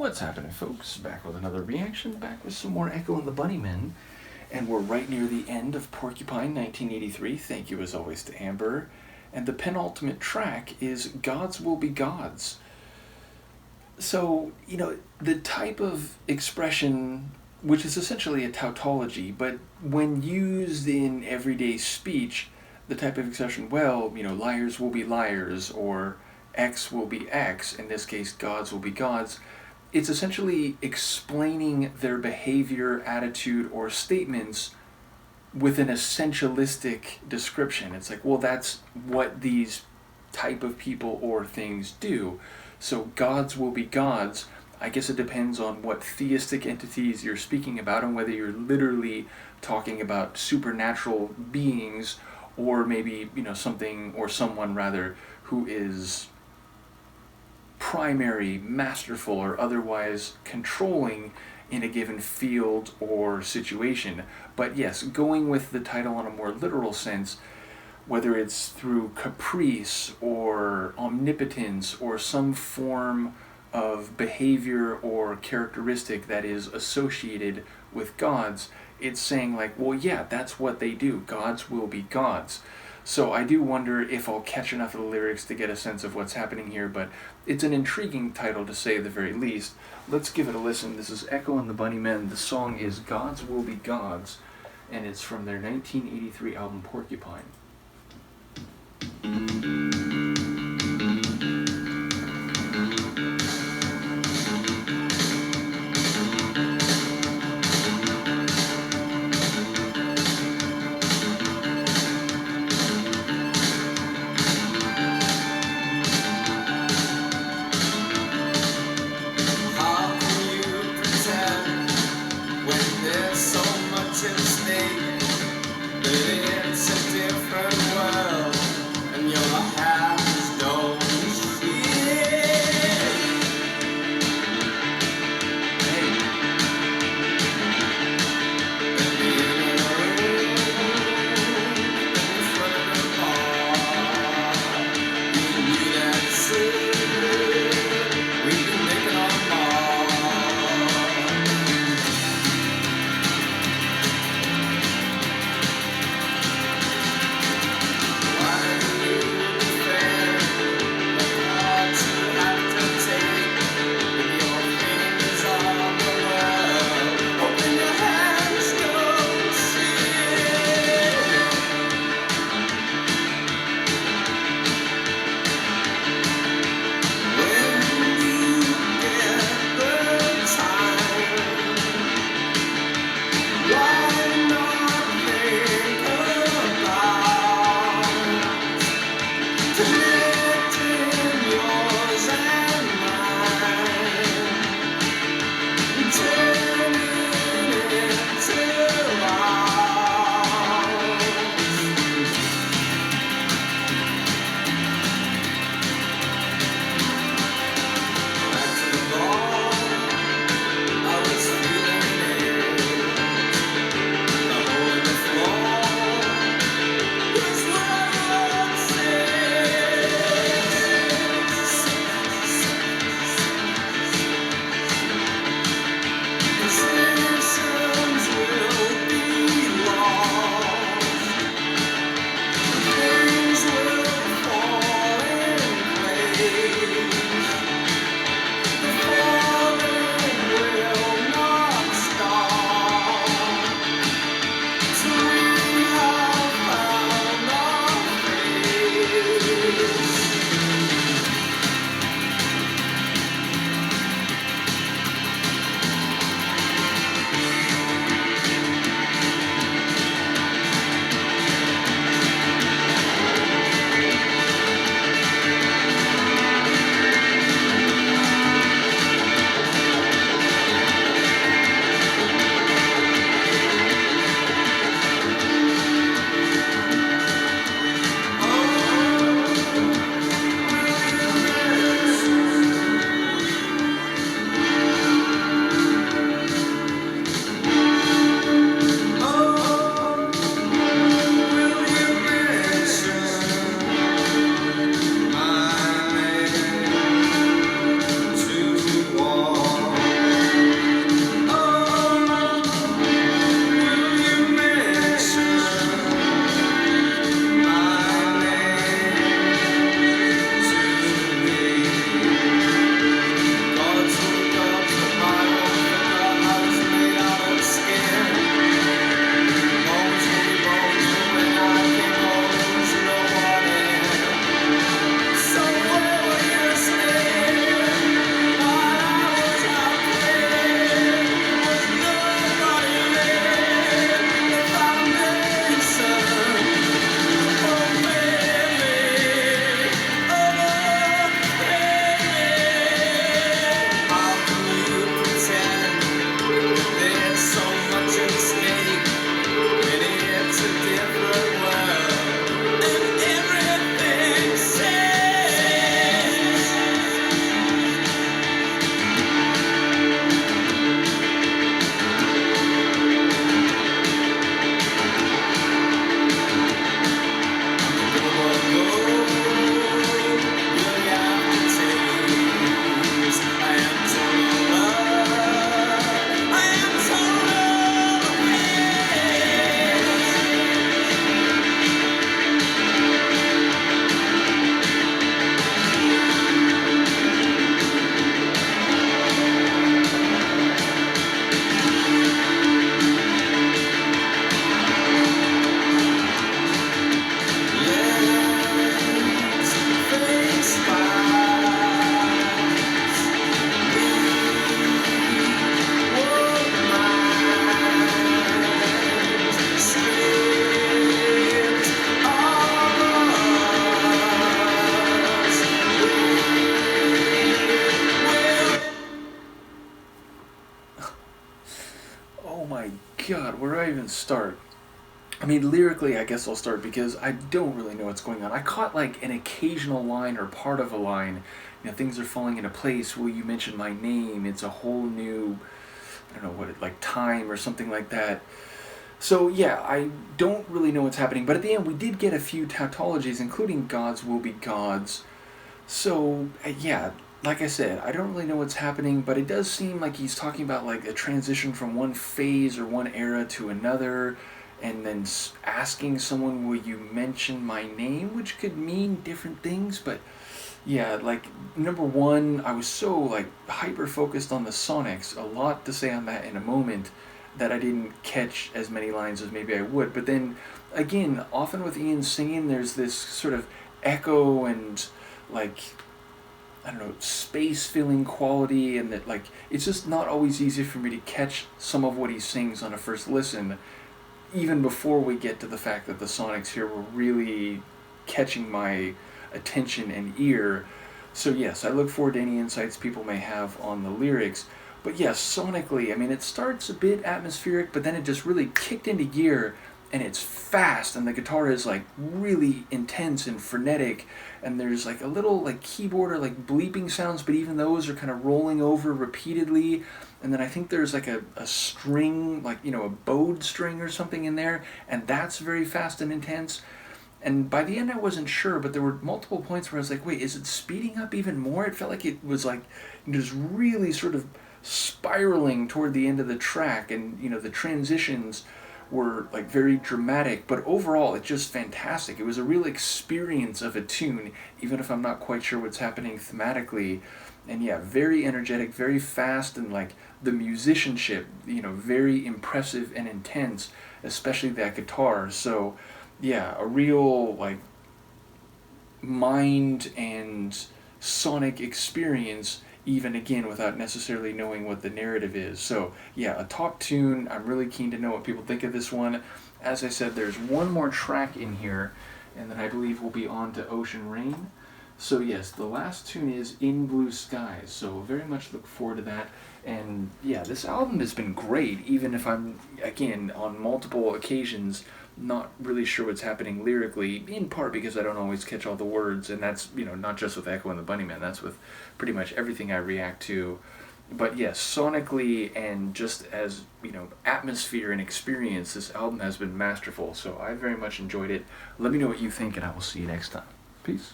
What's happening, folks? Back with another reaction, back with some more Echo and the Bunnymen. And we're right near the end of Porcupine 1983. Thank you, as always, to Amber. And the penultimate track is Gods Will Be Gods. So, the type of expression, which is essentially a tautology, but when used in everyday speech, the type of expression, liars will be liars, or X will be X, in this case, gods will be gods, it's essentially explaining their behavior, attitude, or statements with an essentialistic description. It's like, well, that's what these type of people or things do. So gods will be gods. I guess it depends on what theistic entities you're speaking about and whether you're literally talking about supernatural beings or maybe, something or someone rather who is primary, masterful, or otherwise controlling in a given field or situation. But yes, going with the title on a more literal sense, whether it's through caprice or omnipotence or some form of behavior or characteristic that is associated with gods, it's saying like, well, yeah, that's what they do. Gods will be gods. So I do wonder if I'll catch enough of the lyrics to get a sense of what's happening here, but it's an intriguing title to say at the very least. Let's give it a listen. This is Echo and the Bunnymen. The song is Gods Will Be Gods, and it's from their 1983 album Porcupine. It's a different world, and you're happy. oh my god, where do I even start? I mean, lyrically, I guess I'll start because I don't really know what's going on. I caught like an occasional line or part of a line. You know, things are falling into place. Will you mention my name? It's a whole new, I don't know what it, like time or something like that. So yeah, I don't really know what's happening. But at the end, we did get a few tautologies, including Gods will be gods. So yeah, like I said, I don't really know what's happening, but it does seem like he's talking about like a transition from one phase or one era to another, and then asking someone, "Will you mention my name?" Which could mean different things, but yeah, like number one, I was so like hyper focused on the Sonics, a lot to say on that in a moment, that I didn't catch as many lines as maybe I would. But then again, often with Ian singing, there's this sort of echo and like I don't know, space filling quality, and that like it's just not always easy for me to catch some of what he sings on a first listen, even before we get to the fact that the Sonics here were really catching my attention and ear. So yes, I look forward to any insights people may have on the lyrics. But yes, sonically, I mean, it starts a bit atmospheric, but then it just really kicked into gear, and it's fast, and the guitar is like really intense and frenetic, and there's like a little like keyboard or like bleeping sounds, but even those are kind of rolling over repeatedly. And then I think there's like a string, like, you know, a bowed string or something in there, and that's very fast and intense. And by the end, I wasn't sure, but there were multiple points where I was like, wait, is it speeding up even more? It felt like it was like just really sort of spiraling toward the end of the track, and, you know, the transitions were like very dramatic, but overall it's just fantastic. It was a real experience of a tune, even if I'm not quite sure what's happening thematically. And yeah, very energetic, very fast, and like the musicianship, you know, very impressive and intense, especially that guitar. So yeah, a real like mind and sonic experience, even again without necessarily knowing what the narrative is. So yeah, a top tune. I'm really keen to know what people think of this one. As I said, there's one more track in here, and then I believe we'll be on to Ocean Rain. So yes, the last tune is In Blue Skies, so very much look forward to that. And yeah, this album has been great, even if I'm, again, on multiple occasions, not really sure what's happening lyrically, in part because I don't always catch all the words, and that's, you know, not just with Echo and the Bunnymen, that's with pretty much everything I react to. But yes, sonically and just as, you know, atmosphere and experience, this album has been masterful, so I very much enjoyed it. Let me know what you think, and I will see you next time. Peace.